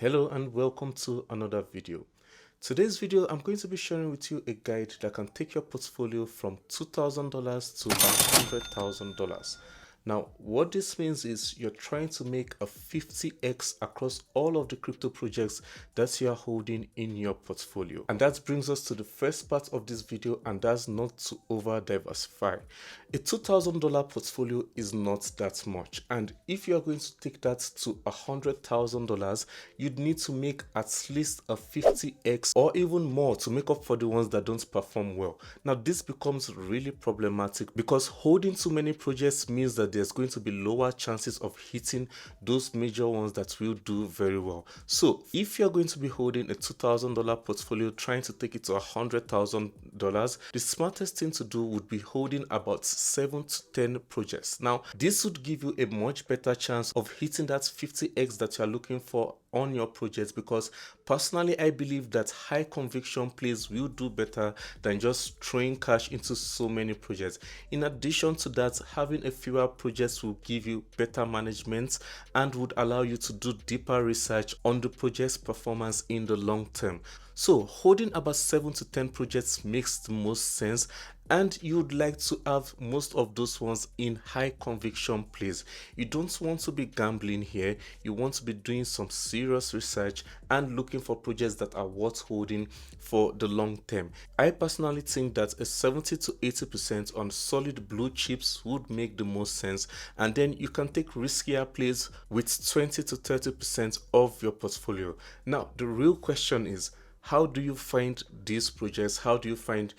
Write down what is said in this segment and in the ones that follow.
Hello and welcome to another video. Today's video, I'm going to be sharing with you a guide that can take your portfolio from $2,000 to $100,000. Now, what this means is you're trying to make a 50x across all of the crypto projects that you are holding in your portfolio. And that brings us to the first part of this video, and that's not to over diversify. A $2,000 portfolio is not that much. And if you're going to take that to $100,000, you'd need to make at least a 50x or even more to make up for the ones that don't perform well. Now, this becomes really problematic because holding too many projects means that there's going to be lower chances of hitting those major ones that will do very well. So if you're going to be holding a $2,000 portfolio trying to take it to $100,000, the smartest thing to do would be holding about 7 to 10 projects. Now, this would give you a much better chance of hitting that 50x that you're looking for on your projects, because personally I believe that high conviction plays will do better than just throwing cash into so many projects. In addition to that, having a fewer projects will give you better management and would allow you to do deeper research on the project's performance in the long term. So holding about 7 to 10 projects makes the most sense, and you'd like to have most of those ones in high conviction plays. You don't want to be gambling here. You want to be doing some serious research and looking for projects that are worth holding for the long term. I personally think that a 70 to 80% on solid blue chips would make the most sense, and then you can take riskier plays with 20 to 30% of your portfolio. Now, the real question is, how do you find these projects? How do you find,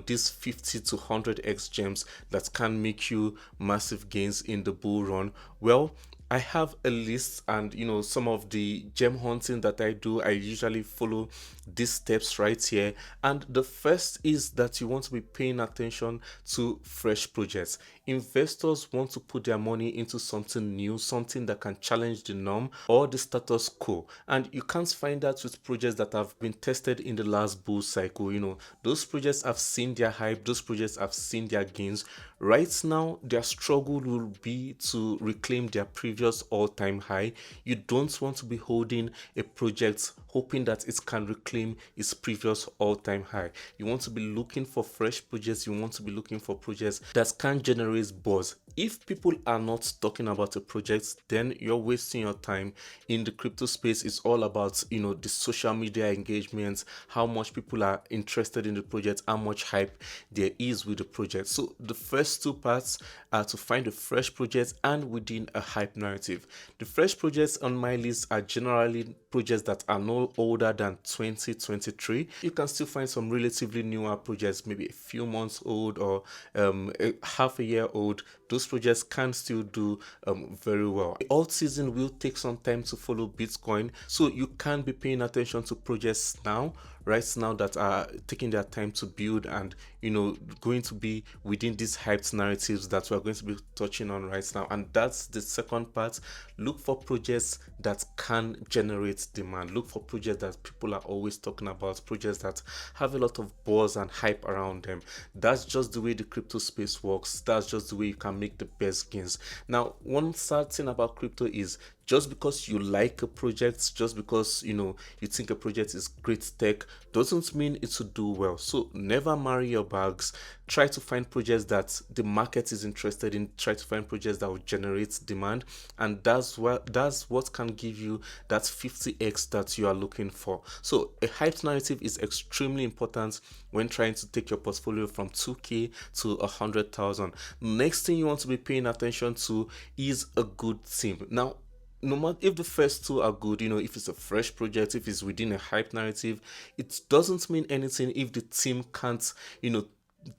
these 50 to 100x gems that can make you massive gains in the bull run? Well, I have a list, and some of the gem hunting that I do, I usually follow these steps right here. And the first is that you want to be paying attention to fresh projects. Investors want to put their money into something new, something that can challenge the norm or the status quo, and you can't find that with projects that have been tested in the last bull cycle. Those projects have seen their hype, those projects have seen their gains. Right now, their struggle will be to reclaim their previous all-time high. You don't want to be holding a project hoping that it can reclaim its previous all-time high. You want to be looking for fresh projects. You want to be looking for projects that can generate buzz. If people are not talking about a project, then you're wasting your time. In the crypto space, it's all about the social media engagement, how much people are interested in the project, how much hype there is with the project. So the first two parts are to find a fresh project and within a hype narrative. The fresh projects on my list are generally projects that are no older than 2023. You can still find some relatively newer projects, maybe a few months old or half a year old. Those projects can still do very well. The alt season will take some time to follow Bitcoin, so you can be paying attention to projects right now that are taking their time to build and going to be within these hyped narratives that we're going to be touching on right now. And that's the second part. Look for projects that can generate demand. Look for projects that people are always talking about, projects that have a lot of buzz and hype around them. That's just the way the crypto space works. That's just the way you can make the best gains. Now, one sad thing about crypto is just because you like a project, just because you think a project is great tech, doesn't mean it will do well. So never marry your bags. Try to find projects that the market is interested in. Try to find projects that will generate demand, and that's what can give you that 50x that you are looking for. So a hype narrative is extremely important when trying to take your portfolio from 2k to 100,000. Next thing you want to be paying attention to is a good team. Now, no matter if the first two are good, if it's a fresh project, if it's within a hype narrative, it doesn't mean anything if the team can't,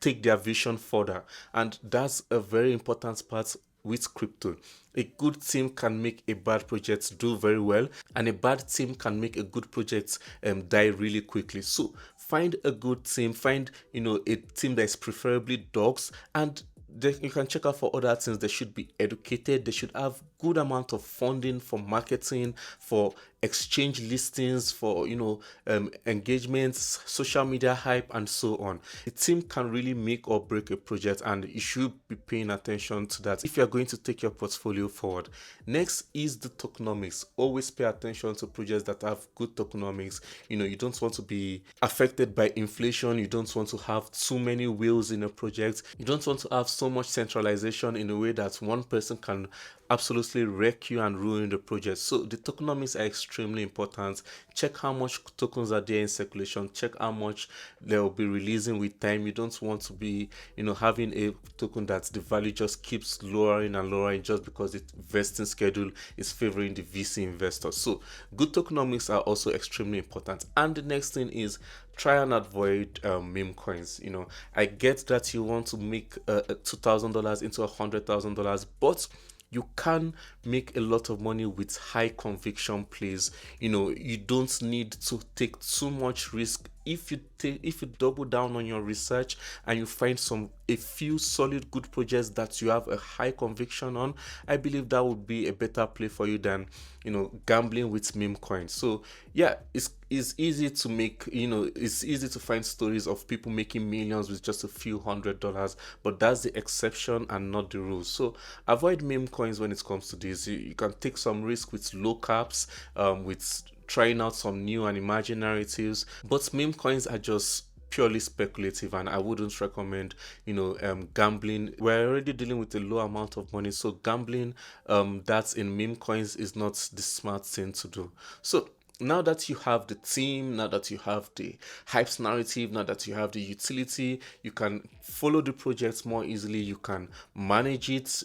take their vision further. And that's a very important part with crypto. A good team can make a bad project do very well, and a bad team can make a good project die really quickly. So find a good team, find a team that is preferably dogs, and you can check out for other things. They should be educated. They should have good amount of funding for marketing, for exchange listings, for engagements, social media hype, and so on. The team can really make or break a project, and you should be paying attention to that if you're going to take your portfolio forward. Next is the tokenomics. Always pay attention to projects that have good tokenomics. You don't want to be affected by inflation. You don't want to have too many wheels in a project. You don't want to have so much centralization in a way that one person can absolutely wreck you and ruin the project. So the tokenomics are extremely important. Check how much tokens are there in circulation. Check how much they will be releasing with time. You don't want to be having a token that the value just keeps lowering and lowering just because the vesting schedule is favoring the VC investors. So good tokenomics are also extremely important. And the next thing is try and avoid meme coins. I get that you want to make $2,000 into $100,000, but you can make a lot of money with high conviction plays. You don't need to take too much risk. If you double down on your research and you find a few solid good projects that you have a high conviction on, I believe that would be a better play for you than gambling with meme coins. So yeah, it's easy to make, it's easy to find stories of people making millions with just a few $100s, but that's the exception and not the rule. So avoid meme coins when it comes to this. You can take some risk with low caps, with trying out some new and emerging narratives, but meme coins are just purely speculative, and I wouldn't recommend gambling. We're already dealing with a low amount of money, so gambling that's in meme coins is not the smart thing to do. So now that you have the team, now that you have the hypes narrative, now that you have the utility, you can follow the project more easily, you can manage it,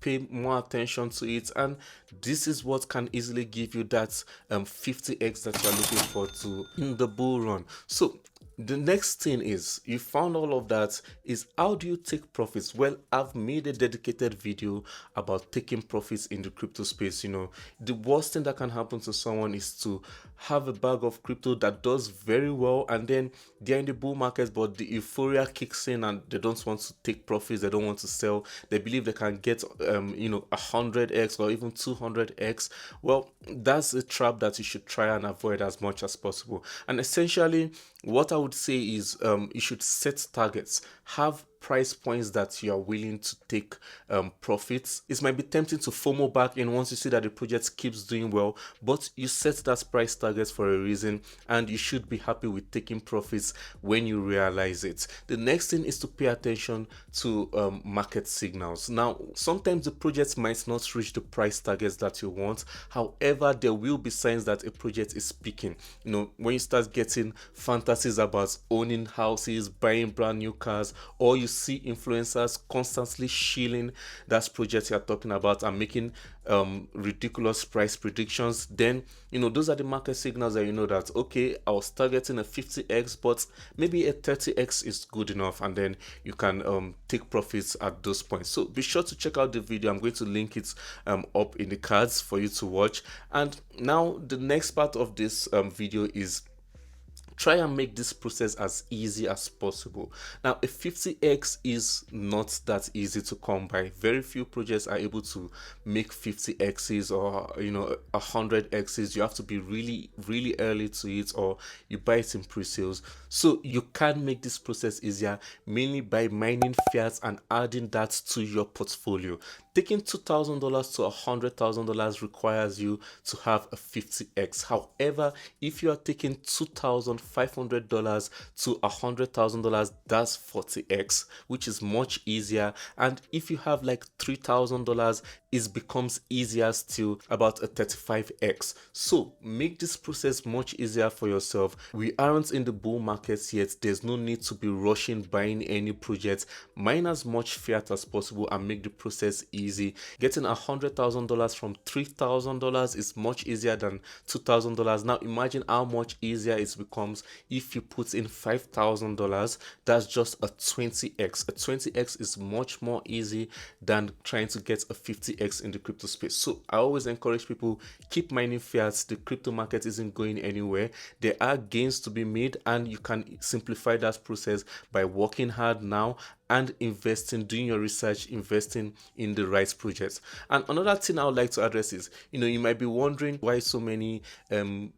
pay more attention to it, and this is what can easily give you that 50x that you're looking for to in the bull run. So the next thing is, you found all of that, is how do you take profits? Well, I've made a dedicated video about taking profits in the crypto space. The worst thing that can happen to someone is to have a bag of crypto that does very well, and then they're in the bull market, but the euphoria kicks in and they don't want to take profits, they don't want to sell, they believe they can get 100x or even 200x. Well, that's a trap that you should try and avoid as much as possible. And essentially, what I would say is you should set targets, have price points that you are willing to take profits. It might be tempting to FOMO back in once you see that the project keeps doing well, but you set that price target for a reason, and you should be happy with taking profits when you realize it. The next thing is to pay attention to market signals. Now, sometimes the project might not reach the price targets that you want. However, there will be signs that a project is peaking. When you start getting fantasies about owning houses, buying brand new cars, or you see influencers constantly shilling that project you're talking about and making ridiculous price predictions, then those are the market signals that that, okay, I was targeting a 50x, but maybe a 30x is good enough, and then you can take profits at those points. So be sure to check out the video. I'm going to link it up in the cards for you to watch. And now the next part of this video is try and make this process as easy as possible. Now, a 50x is not that easy to come by. Very few projects are able to make 50x's or 100x's. You have to be really early to it, or you buy it in pre-sales. So you can make this process easier mainly by mining fiat and adding that to your portfolio. Taking $2,000 to $100,000 requires you to have a 50x. However, if you are taking $2,500 to $100,000, that's 40x, which is much easier. And if you have like $3,000, it becomes easier still, about a 35x. So make this process much easier for yourself. We aren't in the bull markets yet. There's no need to be rushing buying any project. Mine as much fiat as possible and make the process easy. Getting $100,000 from $3,000 is much easier than $2,000. Now imagine how much easier it becomes if you put in $5,000. That's just a 20x. A 20x is much more easy than trying to get a 50x in the crypto space. So I always encourage people, keep mining fiat. The crypto market isn't going anywhere. There are gains to be made, and you can simplify that process by working hard now and investing, doing your research, investing in the right projects. And another thing I would like to address is, you might be wondering why so many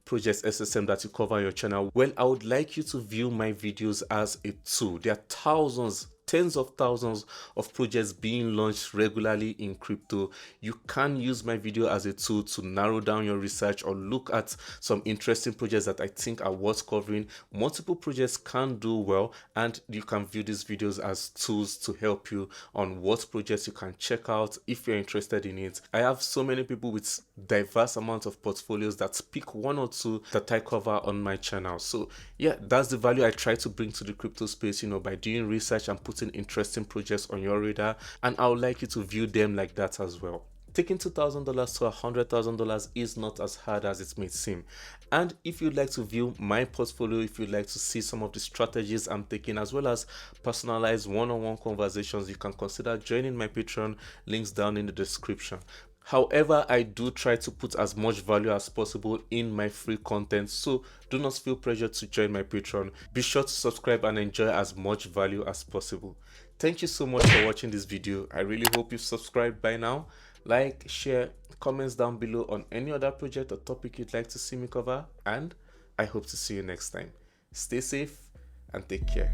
projects SSM that you cover on your channel. Well, I would like you to view my videos as a tool. There are thousands, tens of thousands of projects being launched regularly in crypto. You can use my video as a tool to narrow down your research or look at some interesting projects that I think are worth covering. Multiple projects can do well, and you can view these videos as tools to help you on what projects you can check out if you're interested in it. I have so many people with diverse amounts of portfolios that pick one or two that I cover on my channel. So yeah, that's the value I try to bring to the crypto space, by doing research and putting interesting projects on your radar, and I would like you to view them like that as well. Taking $2,000 to $100,000 is not as hard as it may seem. And if you'd like to view my portfolio, if you'd like to see some of the strategies I'm taking, as well as personalized one-on-one conversations, you can consider joining my Patreon. Links down in the description. However, I do try to put as much value as possible in my free content, so do not feel pressure to join my Patreon. Be sure to subscribe and enjoy as much value as possible. Thank you so much for watching this video. I really hope you've subscribed by now. Like, share, comments down below on any other project or topic you'd like to see me cover, and I hope to see you next time. Stay safe and take care.